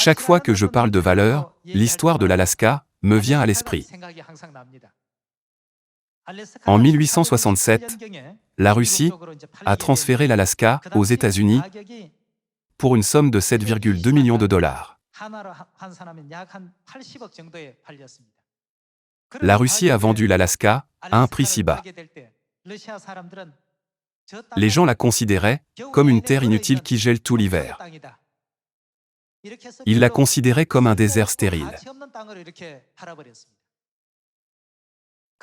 Chaque fois que je parle de valeur, l'histoire de l'Alaska me vient à l'esprit. En 1867, la Russie a transféré l'Alaska aux États-Unis pour une somme de 7,2 millions de dollars. La Russie a vendu l'Alaska à un prix si bas. Les gens la considéraient comme une terre inutile qui gèle tout l'hiver. Ils la considéraient comme un désert stérile.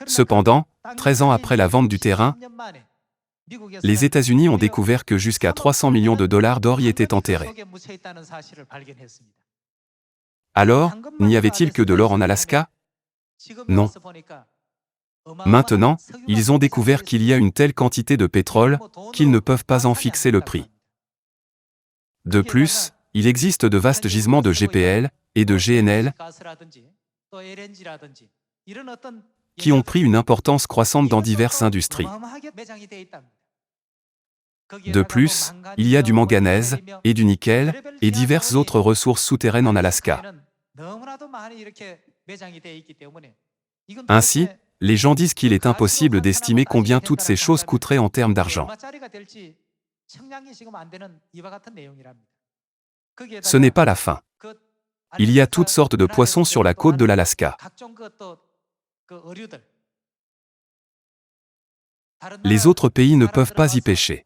Cependant, 13 ans après la vente du terrain, les États-Unis ont découvert que jusqu'à 300 millions de dollars d'or y étaient enterrés. Alors, n'y avait-il que de l'or en Alaska? Non. Maintenant, ils ont découvert qu'il y a une telle quantité de pétrole qu'ils ne peuvent pas en fixer le prix. De plus, il existe de vastes gisements de GPL et de GNL qui ont pris une importance croissante dans diverses industries. De plus, il y a du manganèse et du nickel et diverses autres ressources souterraines en Alaska. Ainsi, les gens disent qu'il est impossible d'estimer combien toutes ces choses coûteraient en termes d'argent. Ce n'est pas la fin. Il y a toutes sortes de poissons sur la côte de l'Alaska. Les autres pays ne peuvent pas y pêcher.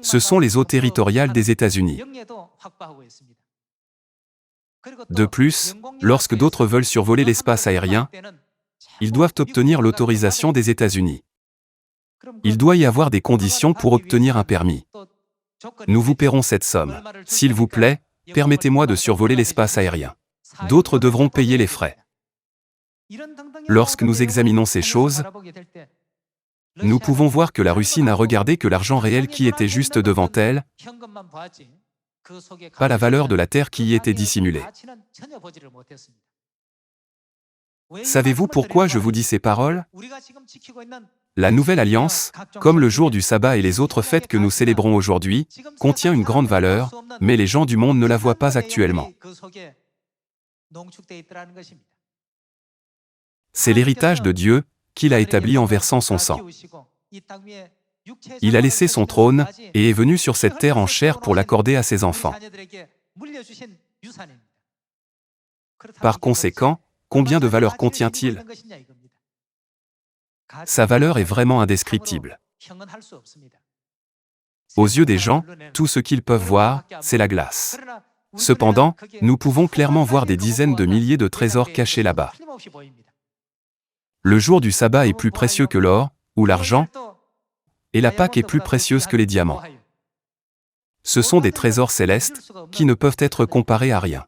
Ce sont les eaux territoriales des États-Unis. De plus, lorsque d'autres veulent survoler l'espace aérien, ils doivent obtenir l'autorisation des États-Unis. Il doit y avoir des conditions pour obtenir un permis. Nous vous paierons cette somme. S'il vous plaît, permettez-moi de survoler l'espace aérien. D'autres devront payer les frais. Lorsque nous examinons ces choses, nous pouvons voir que la Russie n'a regardé que l'argent réel qui était juste devant elle, pas la valeur de la terre qui y était dissimulée. Savez-vous pourquoi je vous dis ces paroles? La Nouvelle Alliance, comme le jour du sabbat et les autres fêtes que nous célébrons aujourd'hui, contient une grande valeur, mais les gens du monde ne la voient pas actuellement. C'est l'héritage de Dieu qu'il a établi en versant son sang. Il a laissé son trône et est venu sur cette terre en chair pour l'accorder à ses enfants. Par conséquent, combien de valeur contient-il? Sa valeur est vraiment indescriptible. Aux yeux des gens, tout ce qu'ils peuvent voir, c'est la glace. Cependant, nous pouvons clairement voir des dizaines de milliers de trésors cachés là-bas. Le jour du sabbat est plus précieux que l'or, ou l'argent, et la Pâque est plus précieuse que les diamants. Ce sont des trésors célestes, qui ne peuvent être comparés à rien.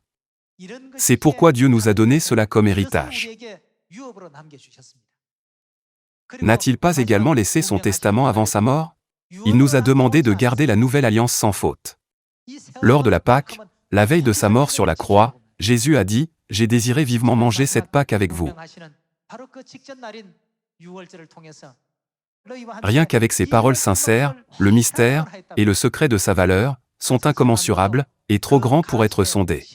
C'est pourquoi Dieu nous a donné cela comme héritage. N'a-t-il pas également laissé son testament avant sa mort? Il nous a demandé de garder la nouvelle alliance sans faute. Lors de la Pâque, la veille de sa mort sur la croix, Jésus a dit « J'ai désiré vivement manger cette Pâque avec vous ». Rien qu'avec ces paroles sincères, le mystère et le secret de sa valeur sont incommensurables et trop grands pour être sondés.